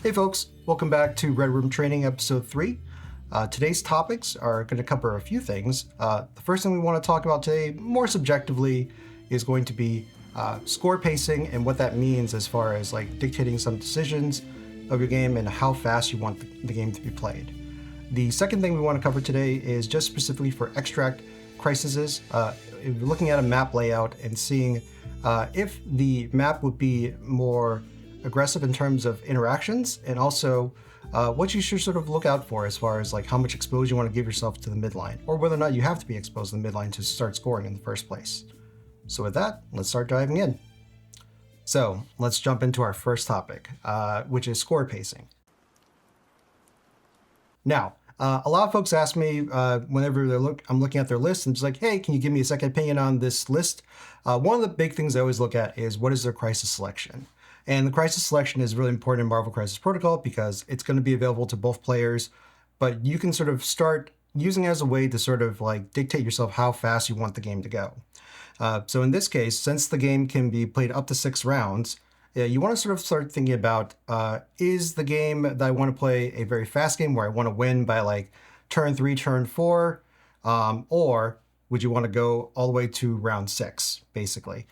Hey folks, welcome back to Red Room Training Episode 3. Today's topics are going to cover a few things. The first thing we want to talk about today, more subjectively, is going to be score pacing and what that means as far as like dictating some decisions of your game and how fast you want the game to be played. The second thing we want to cover today is just specifically for extract crises. Looking at a map layout and seeing if the map would be more aggressive in terms of interactions, and also what you should sort of look out for as far as like how much exposure you want to give yourself to the midline, or whether or not you have to be exposed to the midline to start scoring in the first place. So with that, let's start diving in. So let's jump into our first topic, which is score pacing. Now, a lot of folks ask me whenever I'm looking at their list and just like, hey, can you give me a second opinion on this list? One of the big things I always look at is what is their crisis selection. And the crisis selection is really important in Marvel Crisis Protocol because it's going to be available to both players, but you can sort of start using it as a way to sort of like dictate yourself how fast you want the game to go. So in this case, since the game can be played up to 6 rounds, you want to sort of start thinking about, is the game that I want to play a very fast game where I want to win by like turn 3, turn 4, or would you want to go all the way to round 6, basically?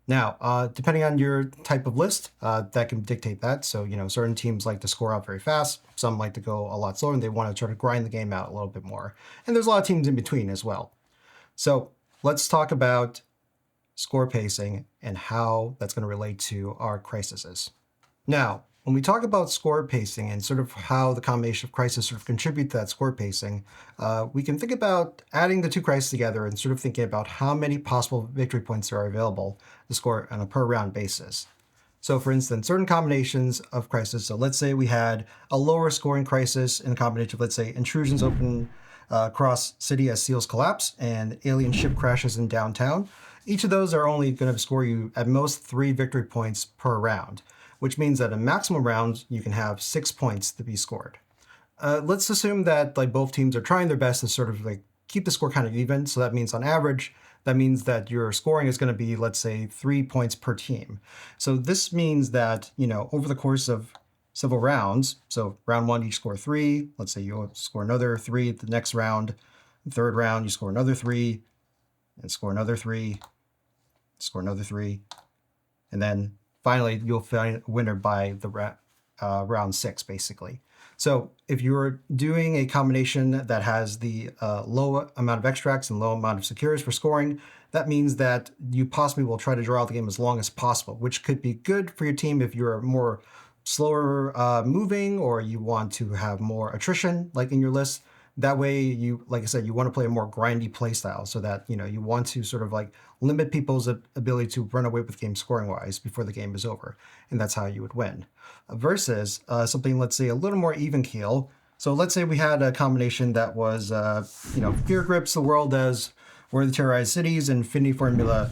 Now, depending on your type of list, that can dictate that. So, certain teams like to score out very fast. Some like to go a lot slower and they want to try to grind the game out a little bit more. And there's a lot of teams in between as well. So let's talk about score pacing and how that's going to relate to our crises. Now, when we talk about score pacing and sort of how the combination of crises sort of contribute to that score pacing, we can think about adding the two crises together and sort of thinking about how many possible victory points there are available to score on a per round basis. So for instance, certain combinations of crises, so let's say we had a lower scoring crisis in a combination of, let's say, intrusions open across city as seals collapse and alien ship crashes in downtown. Each of those are only going to score you at most 3 victory points per round, which means that in maximum rounds, you can have 6 points to be scored. Let's assume that like both teams are trying their best to sort of like keep the score kind of even. So that means on average, that means that your scoring is going to be, let's say, 3 points per team. So this means that, over the course of several rounds, so round 1, you score 3. Let's say you'll score another 3 the next round. The third round, you score another 3, and score another 3, score another 3, and then finally, you'll find a winner by the round 6, basically. So if you're doing a combination that has the low amount of extracts and low amount of secures for scoring, that means that you possibly will try to draw out the game as long as possible, which could be good for your team if you're more slower moving or you want to have more attrition, like in your list. That way, you, like I said, you want to play a more grindy play style so that, you want to sort of like limit people's ability to run away with games scoring wise before the game is over. And that's how you would win. Versus something, let's say, a little more even keel. So let's say we had a combination that was, fear grips the world as we're the terrorized cities and Infinity Formula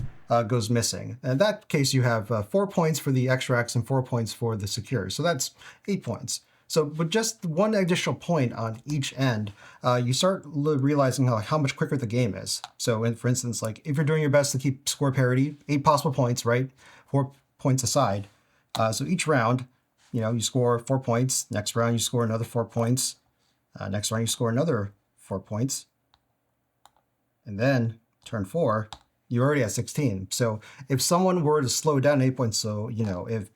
goes missing. In that case, you have 4 points for the extracts and 4 points for the secure. So that's 8 points. So with just one additional point on each end, you start realizing how much quicker the game is. So for instance, like if you're doing your best to keep score parity, 8 possible points, right? 4 points aside. So each round, you score 4 points. Next round, you score another 4 points. Next round, you score another 4 points. And then turn 4, you're already at 16. So if someone were to slow down 8 points, so, if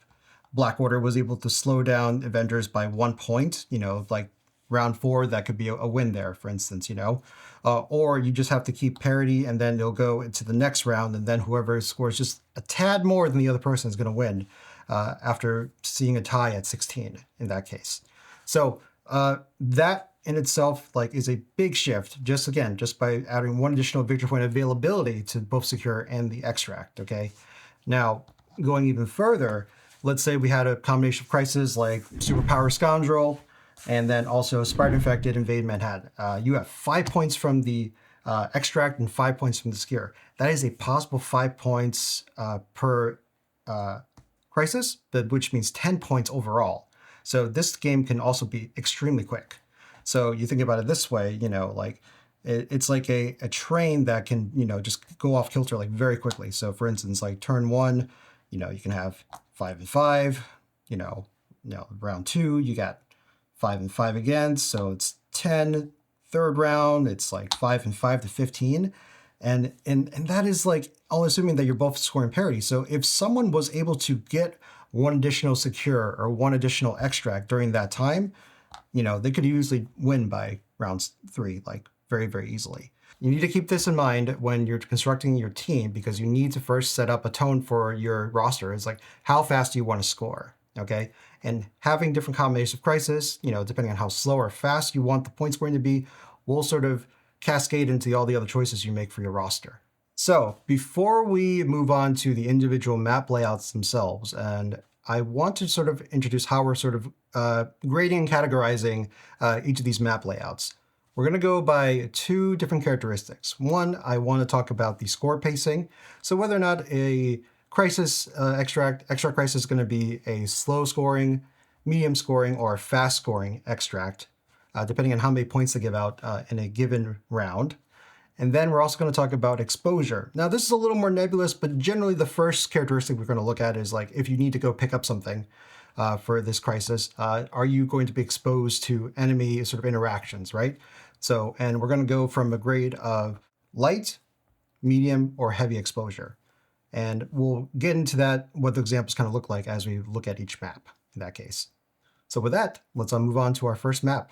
Black Order was able to slow down Avengers by 1 point, like round 4, that could be a win there, for instance, or you just have to keep parity and then you'll go into the next round and then whoever scores just a tad more than the other person is going to win after seeing a tie at 16 in that case. So that in itself like is a big shift just by adding one additional victory point availability to both secure and the extract. Okay. Now going even further, let's say we had a combination of crises like Superpower Scoundrel and then also Spider Infected Invade Manhattan. You have 5 points from the extract and 5 points from the secure. That is a possible 5 points per crisis, which means 10 points overall. So this game can also be extremely quick. So you think about it this way, like it's like a train that can, just go off kilter like very quickly. So for instance, like turn 1, you can have 5 and 5, round 2, you got 5 and 5 again, so it's 10. Third round, it's like 5 and 5 to 15. And that is like all assuming that you're both scoring parity. So if someone was able to get one additional secure or one additional extract during that time, they could usually win by round 3, like very, very easily. You need to keep this in mind when you're constructing your team, because you need to first set up a tone for your roster. It's like, how fast do you want to score? Okay. And having different combinations of crisis, depending on how slow or fast you want the point scoring to be, will sort of cascade into all the other choices you make for your roster. So before we move on to the individual map layouts themselves, and I want to sort of introduce how we're sort of grading and categorizing each of these map layouts. We're going to go by 2 different characteristics. One, I want to talk about the score pacing. So whether or not a crisis extra crisis is going to be a slow scoring, medium scoring, or fast scoring extract, depending on how many points they give out in a given round. And then we're also going to talk about exposure. Now, this is a little more nebulous, but generally the first characteristic we're going to look at is like, if you need to go pick up something for this crisis, are you going to be exposed to enemy sort of interactions, right? So, and we're going to go from a grade of light, medium, or heavy exposure. And we'll get into that, what the examples kind of look like as we look at each map in that case. So with that, let's move on to our first map.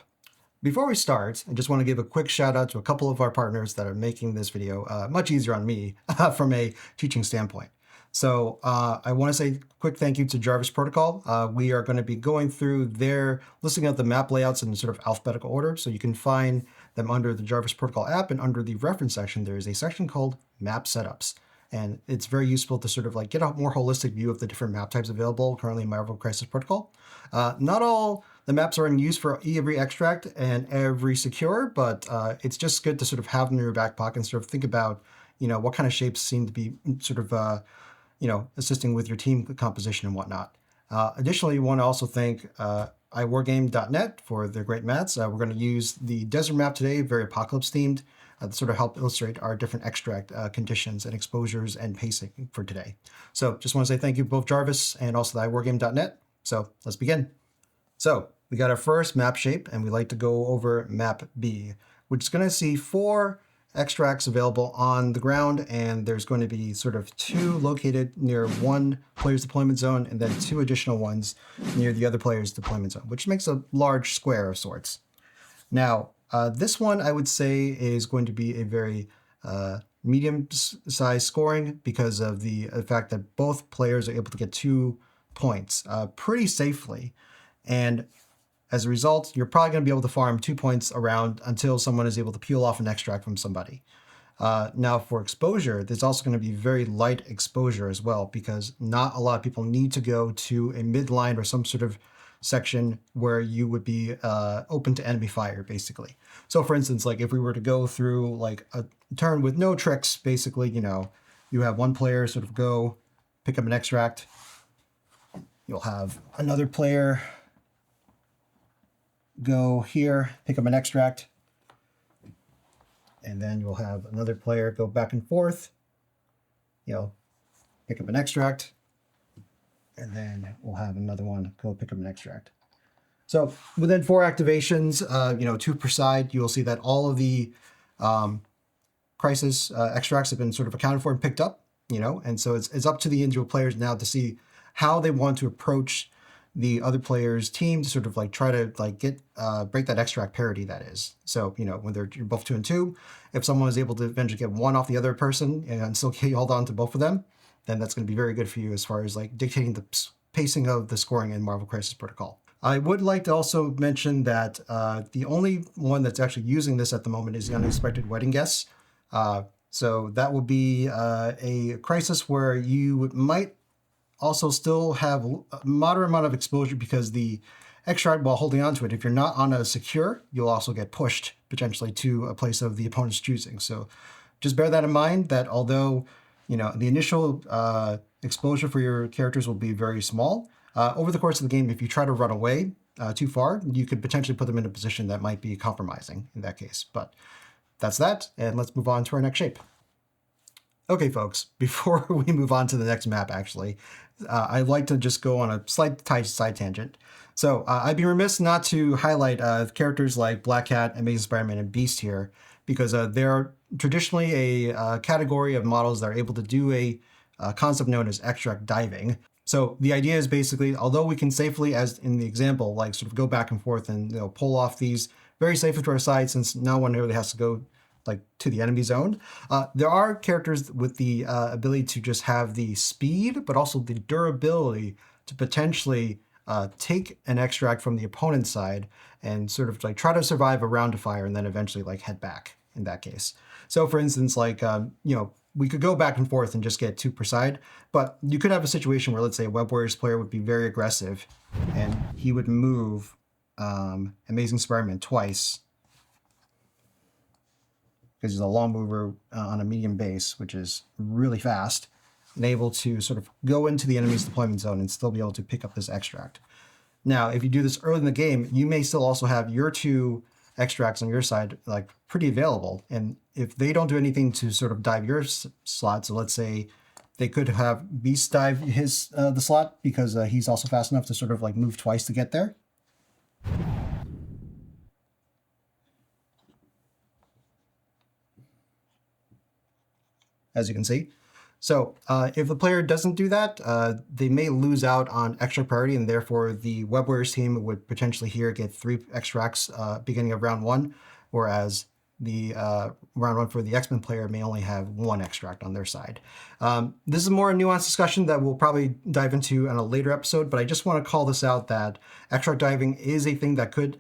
Before we start, I just want to give a quick shout out to a couple of our partners that are making this video much easier on me from a teaching standpoint. So I want to say a quick thank you to Jarvis Protocol. We are going to be going through their listing out the map layouts in sort of alphabetical order. So you can find them under the Jarvis Protocol app, and under the reference section, there is a section called Map Setups. And it's very useful to sort of like get a more holistic view of the different map types available currently in Marvel Crisis Protocol. Not all the maps are in use for every extract and every secure, but it's just good to sort of have them in your back pocket and sort of think about, what kind of shapes seem to be sort of, assisting with your team composition and whatnot. Additionally, you want to also thank Iwargame.net for their great maps. We're going to use the desert map today, very apocalypse themed, to sort of help illustrate our different extract conditions and exposures and pacing for today. So just want to say thank you to both Jarvis and also the Iwargame.net. So let's begin. So we got our first map shape, and we like to go over map B, which is going to see 4 extracts available on the ground, and there's going to be sort of 2 located near one player's deployment zone, and then 2 additional ones near the other player's deployment zone, which makes a large square of sorts. Now, this one I would say is going to be a very medium-sized scoring because of the fact that both players are able to get 2 points pretty safely. And as a result, you're probably going to be able to farm 2 points around until someone is able to peel off an extract from somebody. Now for exposure, there's also going to be very light exposure as well, because not a lot of people need to go to a midline or some sort of section where you would be open to enemy fire, basically. So for instance, like if we were to go through like a turn with no tricks, basically, you have one player sort of go pick up an extract. You'll have another player go here, pick up an extract, and then you'll have another player go back and forth, pick up an extract, and then we'll have another one go pick up an extract. So within 4 activations, 2 per side, you'll see that all of the crisis extracts have been sort of accounted for and picked up, and so it's up to the individual players now to see how they want to approach the other player's team to sort of like try to like get break that extract parity, that is. So, when you're both 2 and 2, if someone is able to eventually get 1 off the other person and still hold on to both of them, then that's going to be very good for you as far as like dictating the pacing of the scoring in Marvel Crisis Protocol. I would like to also mention that the only one that's actually using this at the moment is the Unexpected Wedding Guest. So that will be a crisis where you might also still have a moderate amount of exposure because the extract, while holding on to it, if you're not on a secure, you'll also get pushed potentially to a place of the opponent's choosing. So just bear that in mind, that although, the initial exposure for your characters will be very small, over the course of the game, if you try to run away too far, you could potentially put them in a position that might be compromising in that case. But that's that, and let's move on to our next shape. Okay, folks, before we move on to the next map, actually, I'd like to just go on a slight side tangent. So I'd be remiss not to highlight characters like Black Cat, Amazing Spider-Man, and Beast here, because they're traditionally a category of models that are able to do a concept known as extract diving. So the idea is basically, although we can safely, as in the example, like sort of go back and forth and pull off these very safely to our side, since no one really has to go like to the enemy zone. There are characters with the ability to just have the speed, but also the durability to potentially take an extract from the opponent's side and sort of like try to survive a round of fire and then eventually like head back in that case. So for instance, like, we could go back and forth and just get two per side, but you could have a situation where, let's say, a Web Warriors player would be very aggressive and he would move Amazing Spider-Man twice, because he's a long mover on a medium base, which is really fast, and able to sort of go into the enemy's deployment zone and still be able to pick up this extract. Now, if you do this early in the game, you may still also have your two extracts on your side like pretty available. And if they don't do anything to sort of dive your slot, so let's say they could have Beast dive his the slot because he's also fast enough to sort of like move twice to get there. As you can see. So if the player doesn't do that, they may lose out on extra priority, and therefore the Web Warriors team would potentially here get 3 extracts beginning of round 1, whereas the round 1 for the X-Men player may only have 1 extract on their side. This is a more nuanced discussion that we'll probably dive into in a later episode, but I just want to call this out that extract diving is a thing that could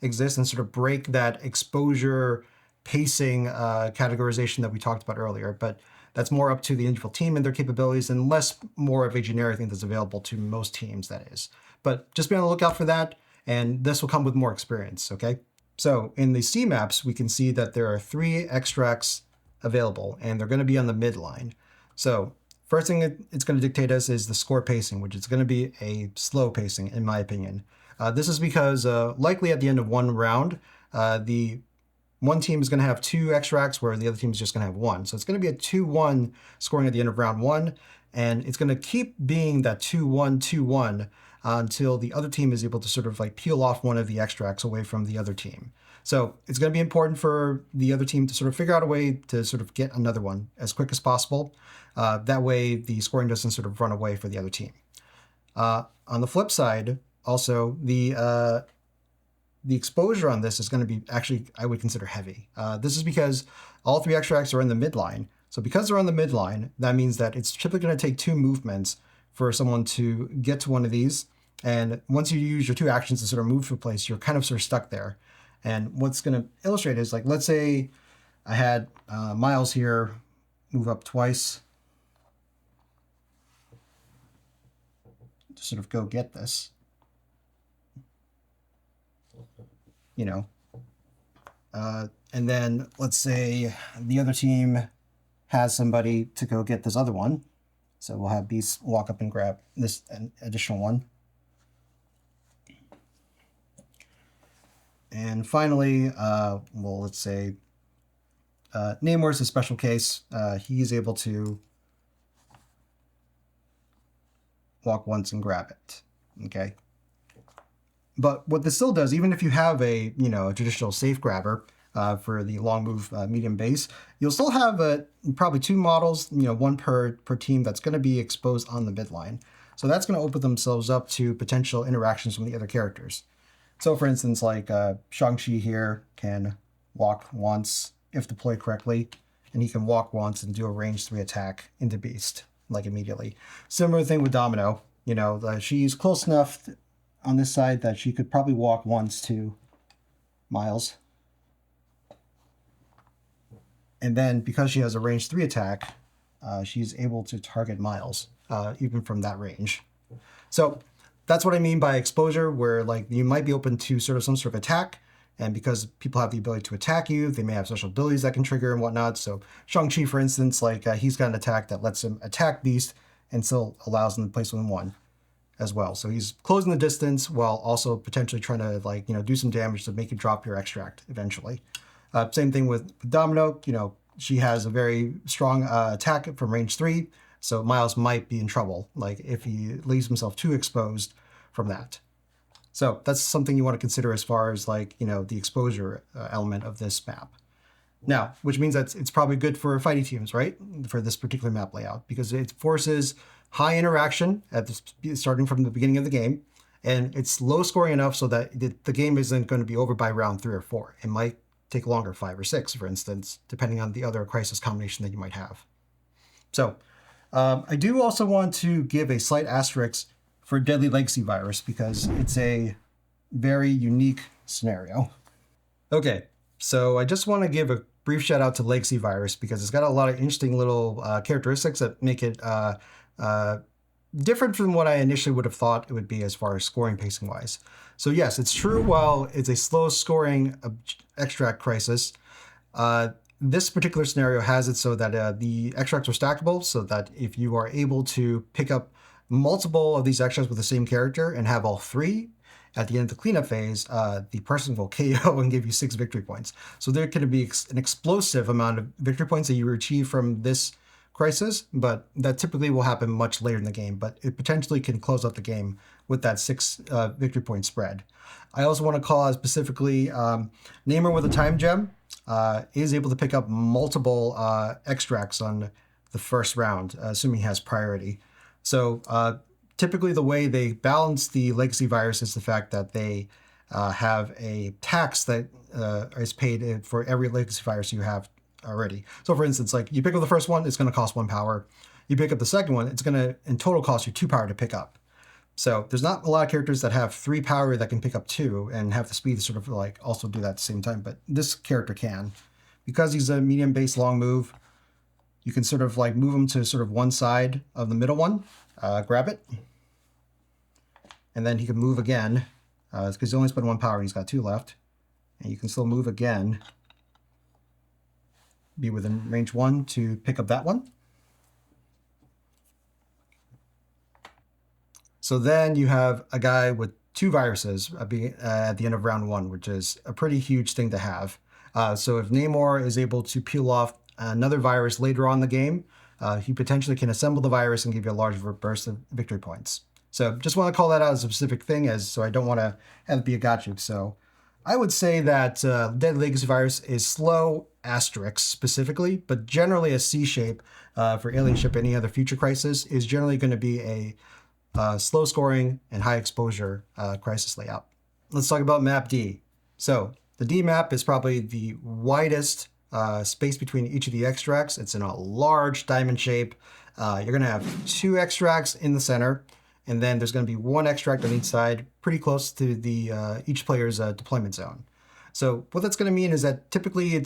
exist and sort of break that exposure pacing categorization that we talked about earlier, but that's more up to the individual team and their capabilities and less more of a generic thing that's available to most teams, that is. But just be on the lookout for that, and this will come with more experience, okay? So in the C maps, we can see that there are 3 extracts available, and they're going to be on the midline. So first thing it's going to dictate us is the score pacing, which is going to be a slow pacing, in my opinion. This is because likely at the end of one round, the one team is going to have 2 extracts where the other team is just going to have 1. So it's going to be a 2-1 scoring at the end of round 1. And it's going to keep being that 2-1, 2-1 until the other team is able to sort of like peel off one of the extracts away from the other team. So it's going to be important for the other team to sort of figure out a way to sort of get another one as quick as possible. That way the scoring doesn't sort of run away for the other team. On the flip side, also, the exposure on this is going to be actually, I would consider, heavy. This is because all 3 extracts are in the midline. So because they're on the midline, that means that it's typically going to take 2 movements for someone to get to one of these. And once you use your 2 actions to sort of move to a place, you're kind of sort of stuck there. And what's going to illustrate is, like, let's say I had Miles here move up twice to sort of go get this. And then let's say the other team has somebody to go get this other one. So we'll have Beast walk up and grab this additional one. And finally, well, let's say Namor is a special case. He's able to walk once and grab it. Okay. But what this still does, even if you have a traditional safe grabber for the long move medium base, you'll still have probably 2 models, one per team that's going to be exposed on the midline. So that's going to open themselves up to potential interactions from the other characters. So for instance, like Shang-Chi here can walk once if deployed correctly, and he can walk once and do a range 3 attack into Beast, like immediately. Similar thing with Domino. She's close enough on this side that she could probably walk once to Miles. And then because she has a range 3 attack, she's able to target Miles, even from that range. So that's what I mean by exposure, where like you might be open to some sort of attack, and because people have the ability to attack you, they may have special abilities that can trigger and whatnot. So Shang-Chi, for instance, like he's got an attack that lets him attack Beast and still allows him to place within 1 as well. So he's closing the distance while also potentially trying to do some damage to make you drop your extract eventually. Same thing with Domino. she has a very strong attack from range 3, so Miles might be in trouble, like if he leaves himself too exposed from that. So that's something you want to consider as far as like, the exposure element of this map. Now, which means that it's probably good for fighting teams, right? For this particular map layout, because it forces high interaction starting from the beginning of the game, and it's low scoring enough so that the game isn't going to be over by round 3 or 4. It might take longer, 5 or 6, for instance, depending on the other crisis combination that you might have. So I do also want to give a slight asterisk for Deadly Legacy Virus, because it's a very unique scenario. Okay, so I just want to give a brief shout out to Legacy Virus, because it's got a lot of interesting little characteristics that make it different from what I initially would have thought it would be as far as scoring pacing wise. So yes, it's true, while it's a slow scoring extract crisis, this particular scenario has it so that the extracts are stackable, so that if you are able to pick up multiple of these extras with the same character and have all 3, at the end of the cleanup phase, the person will KO and give you 6 victory points. So there could be an explosive amount of victory points that you achieve from this crisis, but that typically will happen much later in the game, but it potentially can close out the game with that 6 victory point spread. I also want to call out specifically Namer with a time gem is able to pick up multiple extracts on the first round, assuming he has priority. So typically the way they balance the Legacy Virus is the fact that they have a tax that is paid for every Legacy Virus you have already. So for instance, like you pick up the first one, it's going to cost 1 power. You pick up the second one, it's going to in total cost you 2 power to pick up. So there's not a lot of characters that have 3 power that can pick up 2 and have the speed to sort of like also do that at the same time, but this character can. Because he's a medium base long move, you can sort of like move him to sort of one side of the middle one, grab it, and then he can move again, because he only spent 1 power and he's got 2 left. And you can still move again, be within range 1 to pick up that one. So then you have a guy with 2 viruses at the end of round 1, which is a pretty huge thing to have. So if Namor is able to peel off another virus later on in the game, he potentially can assemble the virus and give you a large burst of victory points. So just want to call that out as a specific thing, so I don't want to have it be a gotcha. So I would say that Deadly Legacy Virus is slow, asterisk specifically, but generally a C shape for Alien Ship any other future crisis is generally going to be a slow scoring and high exposure crisis layout. Let's talk about map D. So the D map is probably the widest space between each of the extracts. It's in a large diamond shape. You're going to have 2 extracts in the center, and then there's going to be 1 extract on each side, pretty close to the each player's deployment zone. So what that's going to mean is that typically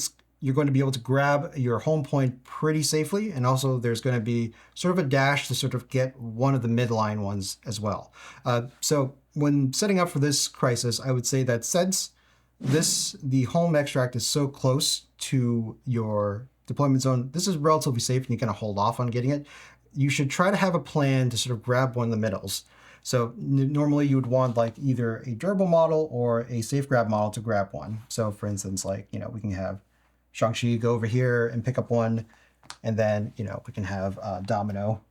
you're going to be able to grab your home point pretty safely, and also there's going to be sort of a dash to sort of get one of the midline ones as well. So when setting up for this crisis, I would say that since the home extract is so close to your deployment zone, this is relatively safe and you kind of hold off on getting it. You should try to have a plan to sort of grab one of the middles. So normally you would want like either a durable model or a safe grab model to grab one. So for instance, like, we can have Shang-Chi go over here and pick up one, and then, we can have Domino.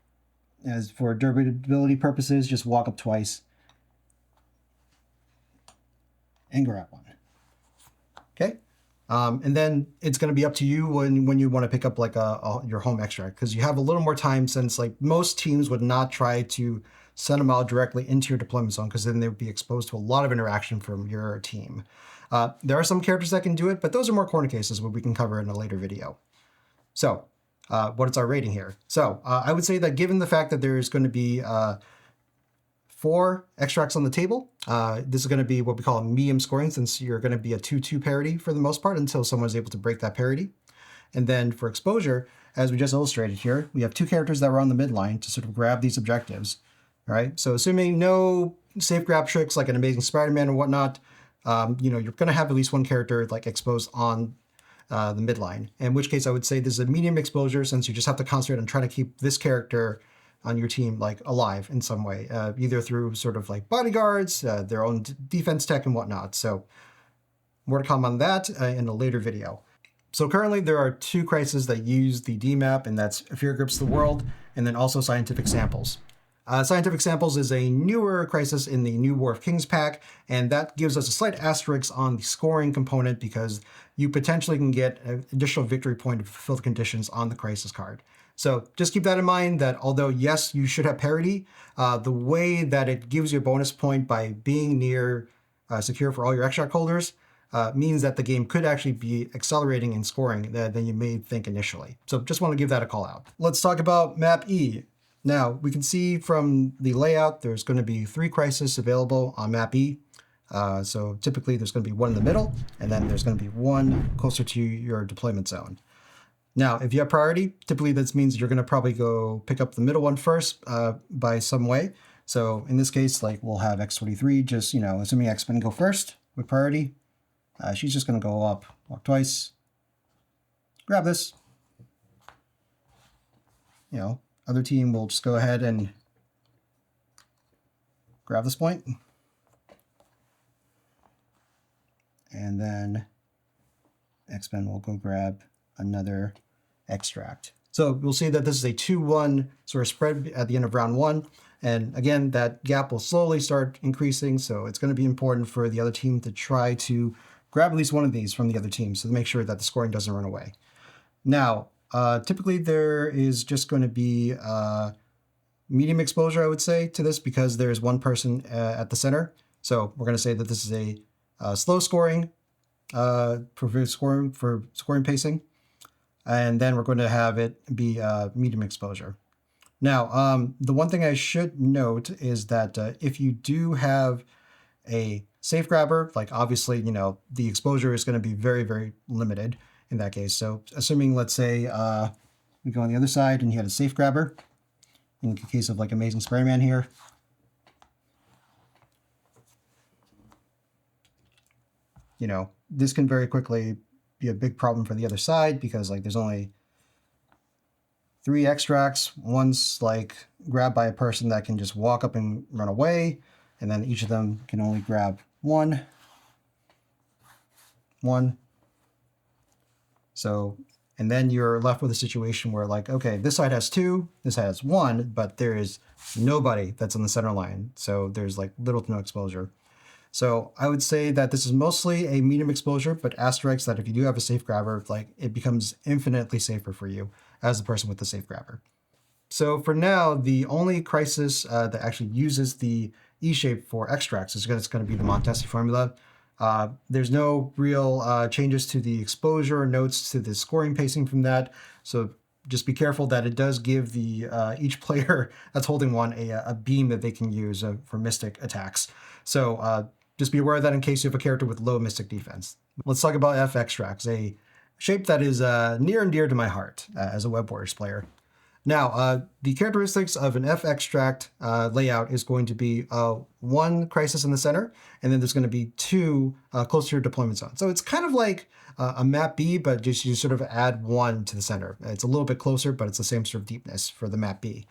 As for durability purposes, just walk up twice and grab one. Okay? And then it's going to be up to you when you want to pick up like your home extract, because you have a little more time, since like most teams would not try to send them out directly into your deployment zone, because then they would be exposed to a lot of interaction from your team. There are some characters that can do it, but those are more corner cases, what we can cover in a later video. So what is our rating here? So I would say that given the fact that there's going to be 4 extracts on the table, this is going to be what we call a medium scoring, since you're going to be a 2-2 parity for the most part until someone's able to break that parity. And then for exposure, as we just illustrated here, we have 2 characters that were on the midline to sort of grab these objectives. All right, so assuming no safe grab tricks like an Amazing Spider-Man or whatnot, you're going to have at least 1 character like exposed on the midline. In which case, I would say this is a medium exposure, since you just have to concentrate on trying to keep this character on your team like alive in some way, either through sort of like bodyguards, their own defense tech and whatnot. So more to come on that in a later video. So currently there are 2 crises that use the D map, and that's Fear Grips the World, and then also Scientific Samples. Scientific Samples is a newer crisis in the new War of Kings pack, and that gives us a slight asterisk on the scoring component because you potentially can get an additional victory point to fulfill the conditions on the crisis card. So just keep that in mind that although, yes, you should have parity, the way that it gives you a bonus point by being near secure for all your extract holders means that the game could actually be accelerating in scoring than you may think initially. So just want to give that a call out. Let's talk about Map E. Now, we can see from the layout, there's going to be 3 crises available on Map E. So typically there's going to be one in the middle, and then there's going to be one closer to your deployment zone. Now, if you have priority, typically this means you're going to probably go pick up the middle one first by some way. So in this case, like we'll have X23, just, assuming X-Men go first with priority, she's just going to go up, walk twice, grab this. Other team will just go ahead and grab this point. And then X-Men will go grab another extract. So we'll see that this is a 2-1 sort of spread at the end of round 1. And again, that gap will slowly start increasing. So it's going to be important for the other team to try to grab at least one of these from the other team so to make sure that the scoring doesn't run away. Now, typically there is just going to be medium exposure, I would say, to this because there's one person at the center. So we're going to say that this is a slow scoring for scoring pacing. And then we're going to have it be medium exposure. Now, the one thing I should note is that if you do have a safe grabber, like obviously, the exposure is going to be very, very limited in that case. So assuming, let's say, we go on the other side and you had a safe grabber, in the case of like Amazing Spider-Man here, this can very quickly be a big problem for the other side because like there's only 3 extracts. One's like grabbed by a person that can just walk up and run away, and then each of them can only grab one. So, and then you're left with a situation where like, okay, this side has 2, this side has 1, but there is nobody that's on the center line. So there's like little to no exposure. So I would say that this is mostly a medium exposure, but asterisks that if you do have a safe grabber, like it becomes infinitely safer for you as the person with the safe grabber. So for now, the only crisis that actually uses the E-shape for extracts is going to be the Montesi formula. There's no real changes to the exposure or notes to the scoring pacing from that. So just be careful that it does give the each player that's holding one a beam that they can use for mystic attacks. So just be aware of that in case you have a character with low mystic defense. Let's talk about F extracts, a shape that is near and dear to my heart as a Web Warriors player. Now, the characteristics of an F extract layout is going to be 1 crisis in the center, and then there's going to be 2 close to your deployment zone. So it's kind of like a map B, but just you sort of add 1 to the center. It's a little bit closer, but it's the same sort of deepness for the map B.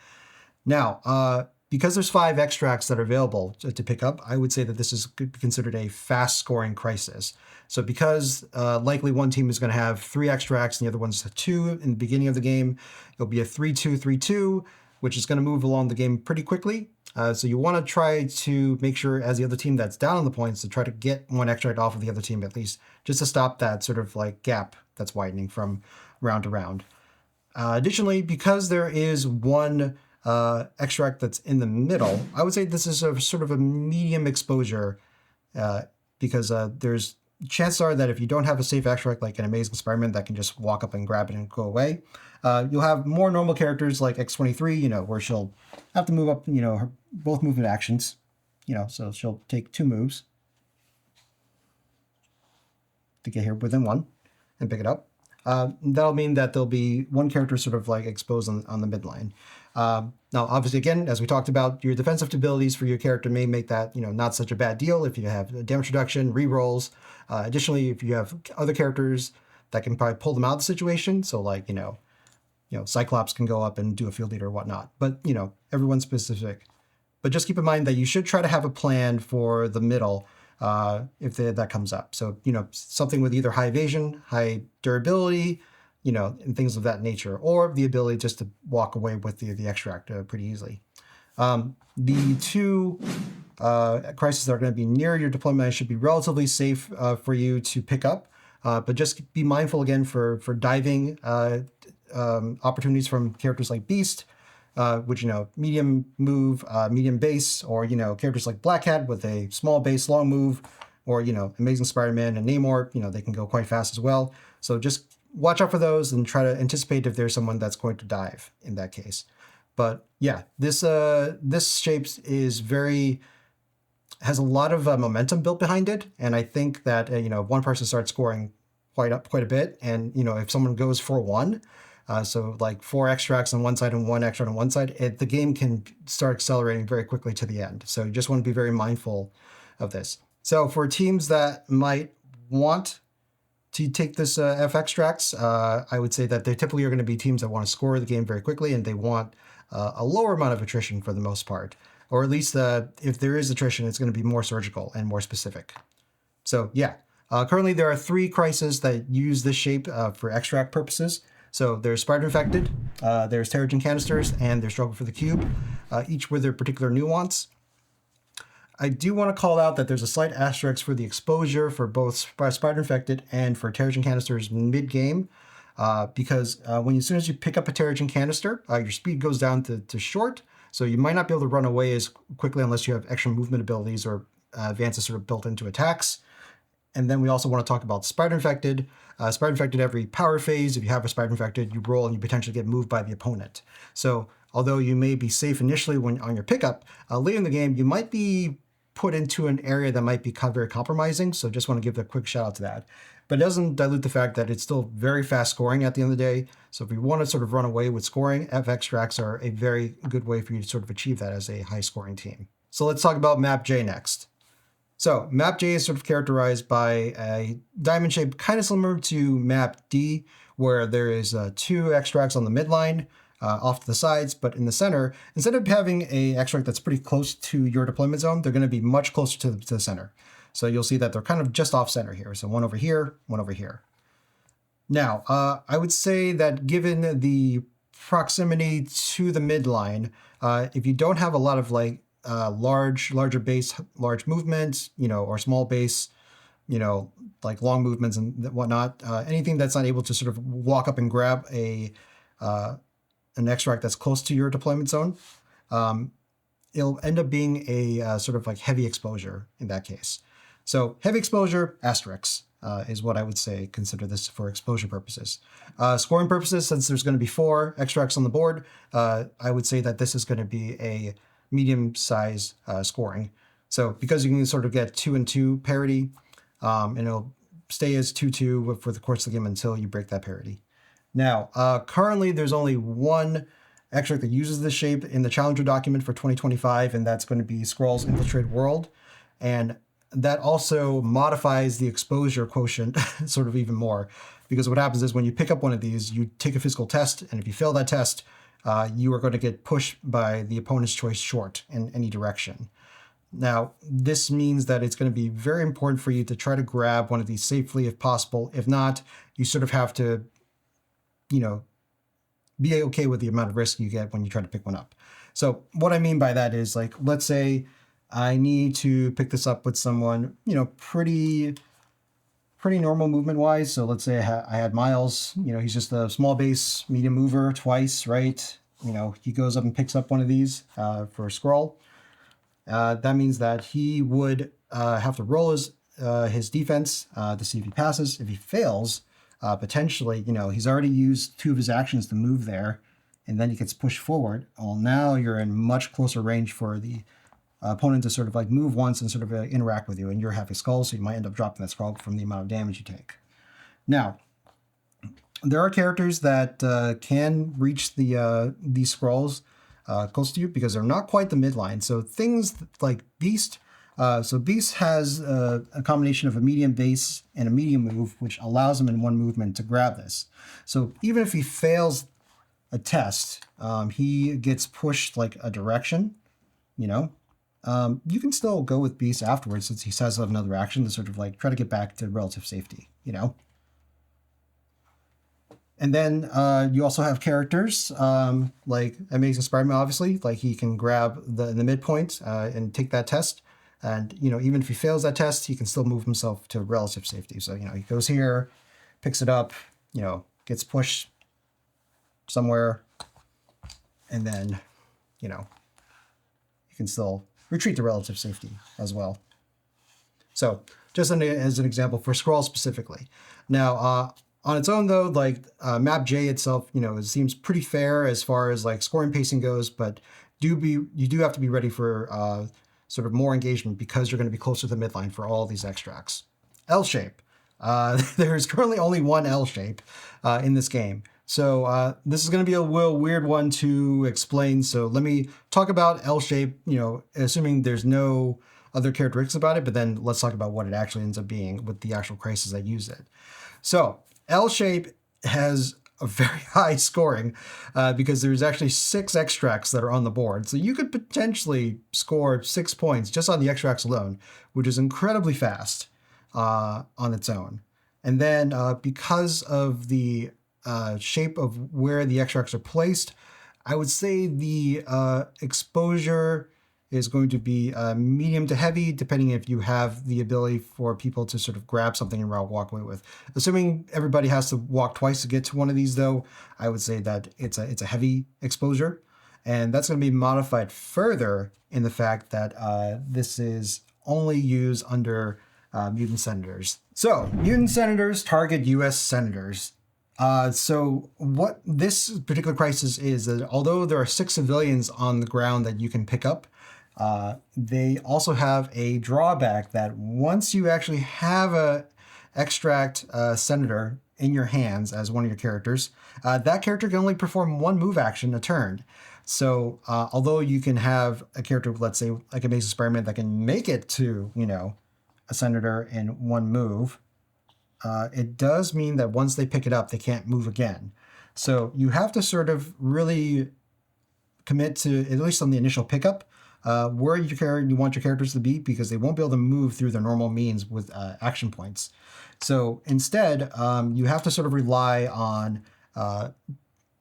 Now, because there's 5 extracts that are available to pick up, I would say that this is considered a fast scoring crisis. So because likely one team is going to have 3 extracts and the other one's 2 in the beginning of the game, it'll be a 3-2, 3-2, which is going to move along the game pretty quickly. So you want to try to make sure as the other team that's down on the points to try to get 1 extract off of the other team at least, just to stop that sort of like gap that's widening from round to round. Additionally, because there is 1 extract that's in the middle, I would say this is a sort of a medium exposure because there's chances are that if you don't have a safe extract like an Amazing Spider-Man that can just walk up and grab it and go away, you'll have more normal characters like X23, where she'll have to move up, her both movement actions, so she'll take 2 moves to get here within 1 and pick it up. That'll mean that there'll be 1 character sort of like exposed on the midline. Now, obviously, again, as we talked about, your defensive abilities for your character may make that, not such a bad deal if you have damage reduction, rerolls. Additionally, if you have other characters that can probably pull them out of the situation, so like, Cyclops can go up and do a field leader or whatnot, but, everyone's specific. But just keep in mind that you should try to have a plan for the middle if that comes up. So, something with either high evasion, high durability, and things of that nature, or the ability just to walk away with the extract pretty easily. The two crises that are going to be near your deployment should be relatively safe for you to pick up, but just be mindful again for diving opportunities from characters like Beast, which, medium move, medium base, or, characters like Black Hat with a small base, long move, or, Amazing Spider-Man and Namor, they can go quite fast as well. So just watch out for those and try to anticipate if there's someone that's going to dive in that case. But yeah, this shape has a lot of momentum built behind it, and I think that one person starts scoring quite a bit, and if someone goes for one, so like 4 extracts on one side and 1 extract on one side, the game can start accelerating very quickly to the end. So you just want to be very mindful of this. So for teams that might want to take this F extracts, I would say that they typically are going to be teams that want to score the game very quickly, and they want a lower amount of attrition for the most part. Or at least if there is attrition, it's going to be more surgical and more specific. So yeah, currently there are 3 crises that use this shape for extract purposes. So there's Spider Infected, there's Terrigen Canisters, and there's Struggle for the Cube, each with their particular nuance. I do want to call out that there's a slight asterisk for the exposure for both Spider Infected and for Terrigen Canisters mid-game, because as soon as you pick up a Terrigen Canister, your speed goes down to short, so you might not be able to run away as quickly unless you have extra movement abilities or advances sort of built into attacks. And then we also want to talk about Spider Infected. Spider Infected every power phase, if you have a Spider Infected, you roll and you potentially get moved by the opponent. So although you may be safe initially when on your pickup, later in the game, you might be put into an area that might be very compromising. So just want to give a quick shout out to that. But it doesn't dilute the fact that it's still very fast scoring at the end of the day. So if you want to sort of run away with scoring, F extracts are a very good way for you to sort of achieve that as a high scoring team. So let's talk about Map J next. So Map J is sort of characterized by a diamond shape kind of similar to Map D, where there is 2 extracts on the midline, off to the sides, but in the center, instead of having a extract that's pretty close to your deployment zone, they're going to be much closer to the center. So you'll see that they're kind of just off center here. So one over here, one over here. Now, I would say that given the proximity to the midline, if you don't have a lot of larger base, large movements, or small base, like long movements and whatnot, anything that's not able to sort of walk up and grab an extract that's close to your deployment zone, it'll end up being a sort of like heavy exposure in that case. So heavy exposure, asterisks, is what I would say, consider this for exposure purposes. Scoring purposes, since there's going to be 4 extracts on the board, I would say that this is going to be a medium size scoring. So because you can sort of get 2 and 2 parity, and it'll stay as 2-2 for the course of the game until you break that parity. Now, currently there's only 1 extract that uses this shape in the Challenger document for 2025, and that's going to be Skrull's Infiltrated World. And that also modifies the exposure quotient sort of even more, because what happens is when you pick up one of these, you take a physical test, and if you fail that test, you are going to get pushed by the opponent's choice short in any direction. Now, this means that it's going to be very important for you to try to grab one of these safely if possible. If not, you sort of have to, be okay with the amount of risk you get when you try to pick one up. So what I mean by that is, like, let's say I need to pick this up with someone, pretty normal movement wise. So let's say I had Miles, he's just a small base, medium mover twice, right? He goes up and picks up one of these for a Skrull. That means that he would have to roll his defense to see if he passes. If he fails, potentially, he's already used 2 of his actions to move there, and then he gets pushed forward. Well, now you're in much closer range for the opponent to sort of like move once and sort of interact with you, and you're having skulls, so you might end up dropping that skull from the amount of damage you take. Now, there are characters that can reach these Skrulls close to you because they're not quite the midline. So things like Beast. So Beast has a combination of a medium base and a medium move, which allows him in 1 movement to grab this. So even if he fails a test, he gets pushed like a direction, you can still go with Beast afterwards since he has another action to sort of like try to get back to relative safety, you know? And then you also have characters like Amazing Spider-Man, obviously. Like he can grab the midpoint and take that test. And, you know, even if he fails that test, he can still move himself to relative safety. So, you know, he goes here, picks it up, you know, gets pushed somewhere, and then, you know, you can still retreat to relative safety as well. So just as an example for Scroll specifically. Now, on its own though, like map J itself, you know, it seems pretty fair as far as like scoring pacing goes, but you do have to be ready for sort of more engagement because you're going to be closer to the midline for all these extracts. L shape. There's currently only one L shape in this game. So this is going to be a weird one to explain. So let me talk about L shape, you know, assuming there's no other characteristics about it, but then let's talk about what it actually ends up being with the actual crisis that use it. So L shape has a very high scoring because there's actually 6 extracts that are on the board. So you could potentially score 6 points just on the extracts alone, which is incredibly fast on its own. And then because of the shape of where the extracts are placed, I would say the exposure is going to be medium to heavy, depending if you have the ability for people to sort of grab something and walk away with. Assuming everybody has to walk twice to get to one of these, though, I would say that it's a heavy exposure, and that's going to be modified further in the fact that this is only used under mutant senators. So, mutant senators target U.S. senators. So what this particular crisis is that although there are 6 civilians on the ground that you can pick up, they also have a drawback that once you actually have a extract senator in your hands as one of your characters, that character can only perform 1 move action a turn. So although you can have a character, let's say like Amazing Spider-Man, that can make it to, you know, a senator in 1 move, it does mean that once they pick it up, they can't move again. So you have to sort of really commit to, at least on the initial pickup, where you want your characters to be, because they won't be able to move through their normal means with action points. So instead, you have to sort of rely on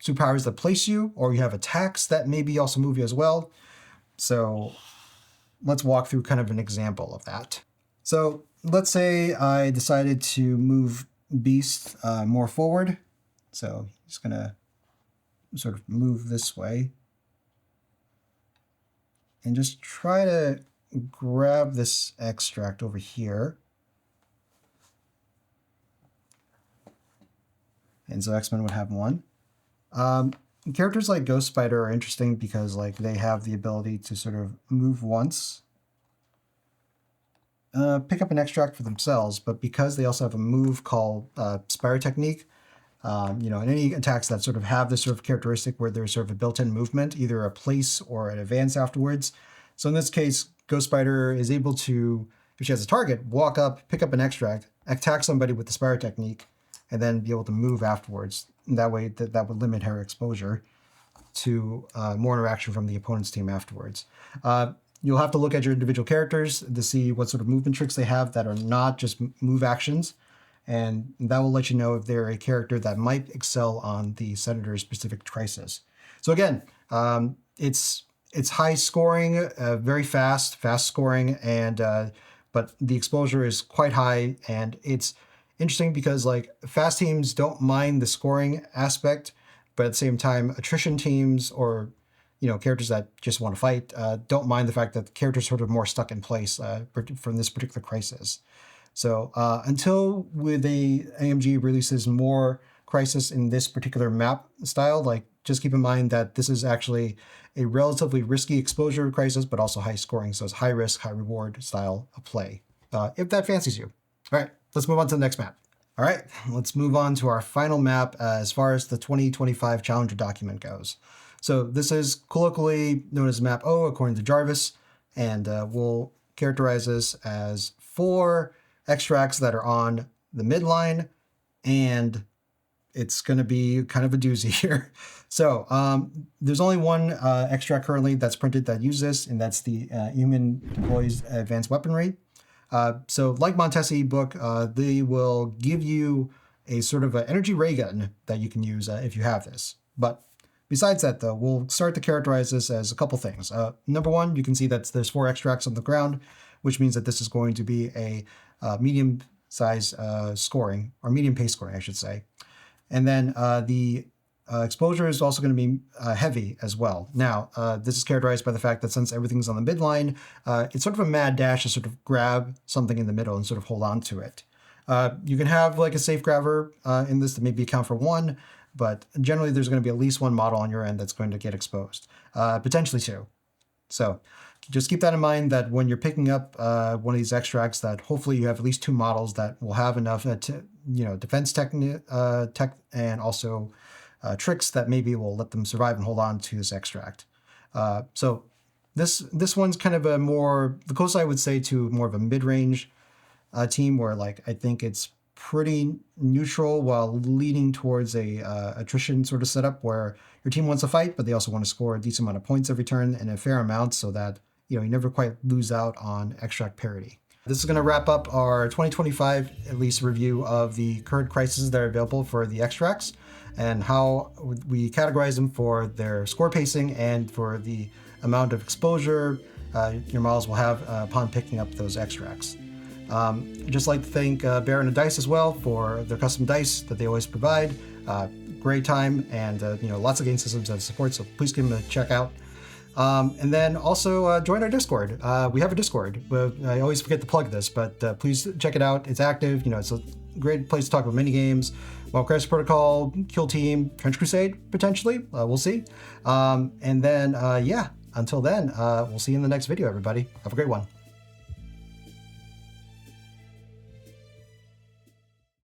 superpowers that place you, or you have attacks that maybe also move you as well. So let's walk through kind of an example of that. So let's say I decided to move Beast more forward. So he's going to sort of move this way and just try to grab this extract over here. And so X-Men would have 1. Characters like Ghost Spider are interesting because like they have the ability to sort of move once, pick up an extract for themselves, but because they also have a move called Spire Technique, you know, and any attacks that sort of have this sort of characteristic where there's sort of a built-in movement, either a place or an advance afterwards. So in this case, Ghost Spider is able to, if she has a target, walk up, pick up an extract, attack somebody with the Spire Technique, and then be able to move afterwards. And that way, that would limit her exposure to more interaction from the opponent's team afterwards. You'll have to look at your individual characters to see what sort of movement tricks they have that are not just move actions. And that will let you know if they're a character that might excel on the Senator's specific crisis. So again, it's high scoring, very fast scoring, and but the exposure is quite high, and it's interesting because like fast teams don't mind the scoring aspect, but at the same time, attrition teams or, you know, characters that just want to fight don't mind the fact that the characters sort of more stuck in place from this particular crisis. So until with the AMG releases more crisis in this particular map style, like just keep in mind that this is actually a relatively risky exposure crisis, but also high scoring. So it's high risk, high reward style of play, if that fancies you. All right, let's move on to the next map. All right, let's move on to our final map as far as the 2025 Challenger document goes. So this is colloquially known as Map O, according to Jarvis, and we'll characterize this as 4 extracts that are on the midline and it's going to be kind of a doozy here. So there's only one extract currently that's printed that uses this, and that's the Human Employees Advanced Weaponry. So like Montesi book, they will give you a sort of an energy ray gun that you can use if you have this. But besides that, though, we'll start to characterize this as a couple things. Number one, you can see that there's 4 extracts on the ground, which means that this is going to be a medium size scoring, or medium pace scoring, I should say. And then the exposure is also going to be heavy as well. Now, this is characterized by the fact that since everything's on the midline, it's sort of a mad dash to sort of grab something in the middle and sort of hold on to it. You can have like a safe grabber in this to maybe account for 1, but generally there's going to be at least 1 model on your end that's going to get exposed, potentially 2. So just keep that in mind, that when you're picking up one of these extracts, that hopefully you have at least 2 models that will have enough defense tech and also tricks that maybe will let them survive and hold on to this extract. So this one's kind of the closest I would say to more of a mid-range team, where like I think it's pretty neutral while leaning towards a attrition sort of setup where your team wants to fight, but they also want to score a decent amount of points every turn and a fair amount so that you never quite lose out on extract parity. This is going to wrap up our 2025 at least review of the current crises that are available for the extracts and how we categorize them for their score pacing and for the amount of exposure your models will have upon picking up those extracts. I'd just like to thank Baron and Dice as well for their custom dice that they always provide. Great time, and lots of game systems that support, so please give them a check out. And then also join our Discord. We have a Discord. I always forget to plug this, but please check it out. It's active. It's a great place to talk about mini games, Well, Crisis Protocol, Kill Team, Trench Crusade, potentially. We'll see. And then, until then, we'll see you in the next video, everybody. Have a great one.